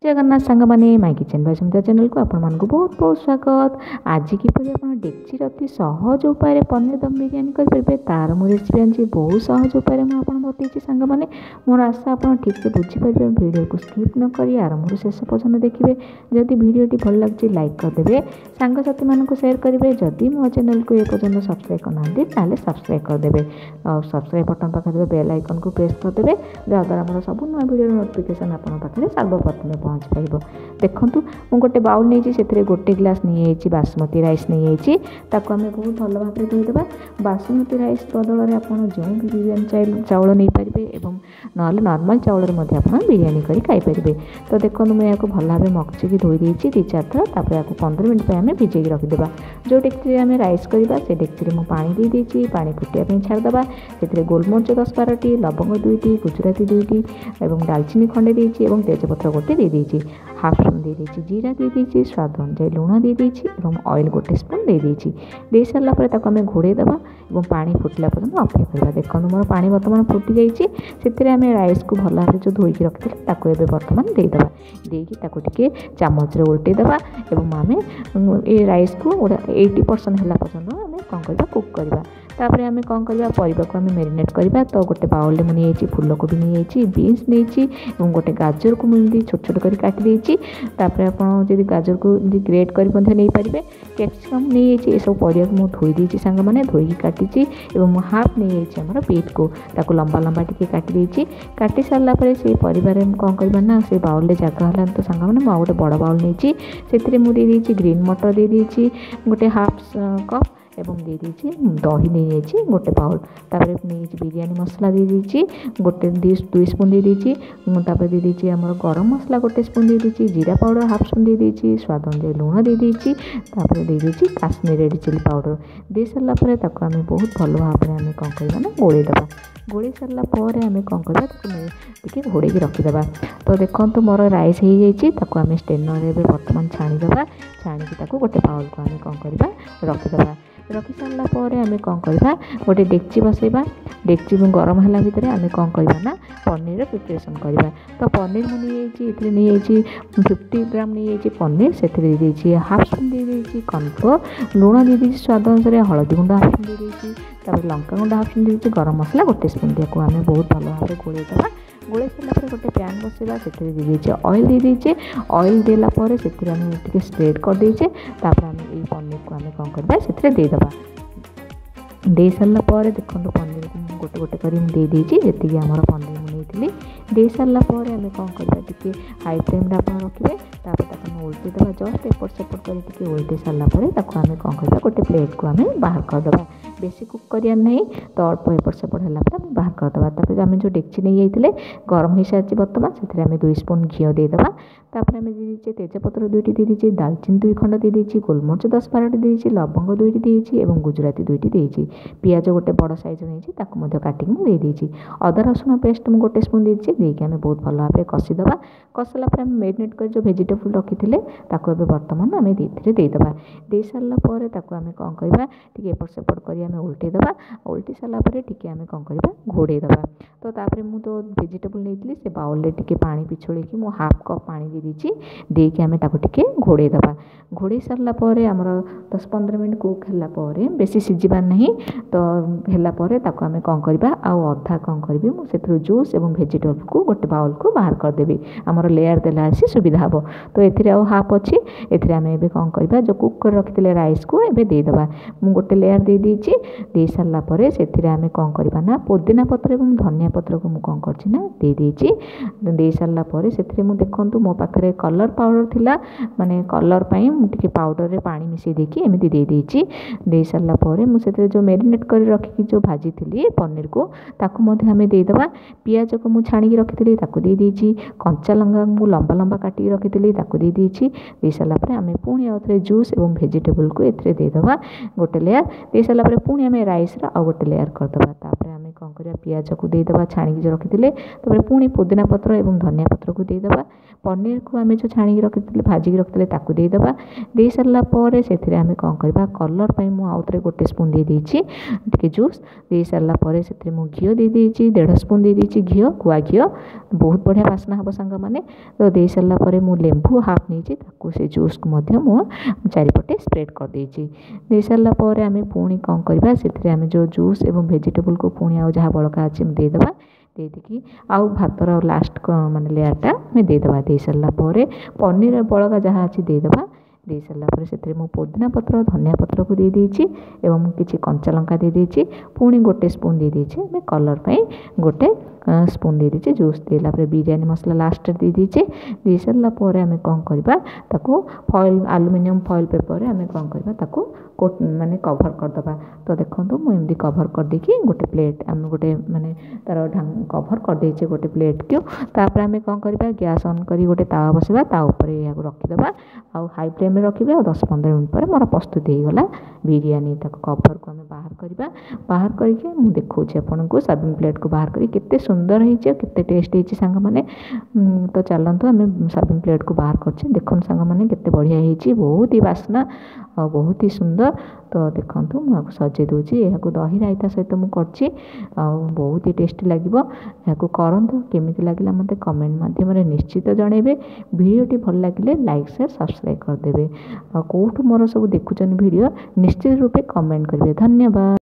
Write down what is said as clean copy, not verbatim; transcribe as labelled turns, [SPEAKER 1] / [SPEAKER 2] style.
[SPEAKER 1] Jagannath song मैंने my kitchen by Sumita channel को आपण मानक बहुत बहुत स्वागत। आज किपर आप डेक्ची अति सहज उपाय पनीर दम बिरियानी करेंगे तार मो रेसिपी आनी बहुत सहज उपाय मुझे बतई सांग मैंने मोर आशा आप ठीक से बुझीपारे वीडियो को स्किप न कर आरंभ शेष पर्यटन देखिए। जदि भिडियोटी भल लगे लाइक करदे सांगसाथी मानक सेयार करेंगे। जदि मो चैनल को एपर्तन सब्सक्राइब करना सब्सक्राइब करदे और सब्सक्राइब बटन पाखे बेल आइकन को प्रेस करदे जहाँद्वारा आम सब नुआ भिडियो नोटिफिकेशन आपके पाखे सर्वप्रथम पहुँच पार। देखूँ मुझे गोटे बाउल नहीं से गोटे ग्लास नहीं बासमती राइस नहीं आम बहुत भल भाव में धोईदेवा। बासमती राइस बदल में आप जो भी बिरियानी चाउल नहीं पारे और ना नॉर्मल चाउल बिरियानी करी खाईपारे। तो देखो मुझे यहाँ भल भाव मगचिकी धोई देती 2-4 थर। तापर या 15 मिनट आम भिजे रखिदेवा। जो डेक्ची आम राइस करवा से डेक्ची मुझे पानी दे देती। पानी फुटाई छाड़देवा। से गोलमरिच 10-12टी, लवंग 2टी, गुजराती 2टी और डालचीनी खंडे देती और तेजपत्र गोटे दे देती। हाफ स्पून दे देती जीरा दे देती, स्वाद अनुसार लुण दे देती और ऑयल गोटे स्पून दे देती। दे सारा पर आम घोड़ेदेवा और पानी फुटला पर्यटन अपेक्षा करवा। देखो मोर पानी बर्तमान फुटी जाइए। आम राइस को भल भाव जो धोईकी रखी ताको बर्तमान देदेवा। देकी चामच उल्टेदेवा और आम ये राइस को 80% है पर्यटन आम कौन करवा कुक करवा। तापर आम कौन करवा परिवा को आम मेरिनेट करवा। तो गोटे बाउल में नहीं फूलकोबी नहीं बीन्स नहीं गोटे गाजर को मुझे छोट छोट कर काटी। तापर आप गाजर को ग्रेट कर नहीं पारे। कैप्सिकम नहीं ये सब परिया को धोई देती सांग मैंने धोई काटी और हाफ नहीं आमर बीट को ताको लंबा लंबा टी काटी सारापर से परिवार कौन करवा ना से बाउल जगह है। तो सांग मैंने गोटे बड़ बाउल नहीं से मुझे ग्रीन मटर दे देती गोटे हाफ कप एवं दे देती दही नहीं जाइए गोटे बाउल। तापर नहीं बिरियानी मसला दे देती गोटे 2 स्पून दे देती। तापर दे देती आम गरम मसला गोटे स्पून दे देती। जीरा पाउडर हाफ स्पून दे देती। स्वाद अनुसार लुण दे देती। तापर दे देती काश्मीर रेड चिली पाउडर दे सारापर आम बहुत भल भाव में कौन करवा ना गोड़ेदेवा। गोड़े सारापर आम कौन करवा घोड़े रखीदेवा। तो देखो मोर राइस हो जाए आम स्टेनर बर्तमान छाणीदेवा। छाणिकी गोटे बाउल को आम कौन करवा रखीदेवा। रखी सारापर आम कौन करवा गोटे डेक्ची बसैबा। डेक्ची गरम है भितर आम कौन करवा ना पनीर प्रिपरेसन करवा। तो पनीर मुझे नहीं 50 ग्राम नहीं पनीर से हाफ स्पून दे देती कॉर्नफ्लोर लुण दे देती स्वाद अनुसार हलदी गुंड हाफ स्पून दे देती। तापर लंका गुंड हाफ स्पून दे देती गरम मसला गोटे स्पून दिया आम बहुत भल भाव में गोड़ेदेवा। गोड़े सारापर गोटे पैन बसैबा से दे दीजिए ऑयल दे दीजिए। ऑयल देलापर से स्प्रेड कर दीजिए। तापर आम ये पनीर को आम कौन करवा से देदेवा। दे सारापर देखो पनीर को गोटे गोटे कर दे देती जी आम पनीर नहीं दे सारापर आम कौन करवा टी हाई फ्लेम आप रखिए। तापर उल्टेदेवा जस्ट एपट सेपट कर उल्टे सारापर आम कौन करवा गोटे प्लेट को आम बाहर करदेवा। बेसी कुक करार नहीं तो अल्प एपट सेपट है बाहर करदेवा। तापर आम जो डेक्ची नहीं जाते गरम हो सारी बर्तमान से 2 स्पून घी देदेवा। तापर आम दे दीजिए तेजपत्र 2टी दे दीजिए, दालचीनी 2 खंड दे दीजिए, गोलमरिच 10-12टी दे दीजिए, लवंग 2टी देती और गुजराती 2टी देती। पियाज गोटे बड़ साइज नहीं काटिक दे देती। अदा रसुण पेस्ट मुझे गोटे स्पून देती देकी आम बहुत भल भाव में कषिदेवा। कषिला आम मेरिनेट कर जो भेजिटेबल रखी थे बर्तमान आम देदेवा। दे सारापर आम कौन करवा टी एपट सेपट कर उल्टेदेवा। उल्टी सारापर टी आम कौन करवा घोड़ेदेवा। तो तापर मुझे तो भेजिटेबल नहीं से बाउल टी पा पिछोड़ी की हाफ कप पानी दे देती देकी आम टे घोड़ेदेवा। घोड़े सारापर आमर 10-15 मिनट कुक है बेसी सीझार नहीं। तो है आम कौन करवा अधा कौन करी मुझे जूस और भेजिटेबल को गोटे बाउल को बाहर करदेवी। आमर लेयर देला सुविधा हम। तो ये हाफ अच्छी एम कौन करवा जो कुक कर रखी राइस को एवं देदेवा। मुझे गोटे लेयर दे देती दे सारापर से आम कौन करवा ना पुदीना पत्र और धनिया पत्र को मुझे कौन करना दे देती। दे सारापर से देखूँ मो पाखे कलर पाउडर थिला माने कलर पाई टी पाउडर रे पानी मिसई देकी एमती दे देती। दे सारापर मुझे जो मेरिनेट कर रखी जो भाजी थी पनीर को ताकू आम देदेवा। पियाज को मुझे छाणी रखी दे देती। कंचा लंका मुझे लंबा लंबा काटिक रखी दे देती। दे सारापर आम पुणी आउ थे जूस और भेजिटेबल को देदेवा गोटे लेयर। दे सारापर पुणी आम राइस गोटे लेयर करदेवा। तापर आम कौन करवा पियाज को देदेबा छाणी जो रखी तापर पुणी पुदीना पत्र और धनिया पत्र को देदेबा पनीर को आम जो छाणी रखी भाजिकी रखी ताकू देदेबा दे सारापर से आम कौन करवा कलर पर मुझे गोटे स्पून दे देती टे जूस दे सारापर से घी दे देती 1.5 स्पून दे देती घी गुआ घी बहुत बढ़िया बास्ना हम सांग मैंने तो दे सारापर मु लेंबू हाफ नहीं से जूस को चारिपटे स्प्रेड कर देती दे सारापर आम पुणी कौन करवा से आम जो जूस एवं वेजिटेबल को पुणी आ जहाँ बड़का अच्छे देदेबा देदी आउ भातर लास्ट माने लेयरटा आम देदेबा दे सारापर पनीर बड़का जहाँ अच्छी देदेबा दे सारापर से पुदीना पत्र धनिया पत्र को दे देती एवं किसी कंचा लंका दे देती पुणी गोटे स्पून दे देती आम कलर पर गोटे स्पून दे दीजिए जूस देलापर बिरयानी मसला लास्ट दे दीजिए दे सारापर आम कौन करवा ताको फॉइल एल्युमिनियम फॉइल पेपर आम कौन करवा ताको माने कवर करदे तो देखो मुझे कवर कर देकी गोटे प्लेट आम गोटे माने तार कवर कर देचे गोटे प्लेट को तापर आम कौन करवा गैस ऑन करी गोटे तावा बसवा ता ऊपर या रखीदे आउ हाई फ्लेम रखिए और 10-15 मिनट पर मोर प्रस्तुत हो गला बिरयानी ताको कवर को आम बाहर करके मुझे देखा आपन को सर्विंग प्लेट को बाहर करी केते सुंदर होइचे केते टेस्ट होइचे सांग माने तो चलतु आम सर्विंग प्लेट को बाहर करछे देखन सांग माने केते बढ़िया होइचे बहुत ही बास्ना और बहुत ही सुंदर तो देखूँ मुझे सजे दूसरी यह दही रायता सहित मुझे बहुत ही टेस्टी लगे यहाँ करूँ केमी लगे मत कमेंट मध्यम निश्चित जनइबे भिडियोटी भल लगे लाइक शेयर सब्सक्राइब करदे कौटू मोर सब देखुन भिडियो निश्चित रूपे कमेंट करेंगे धन्यवाद।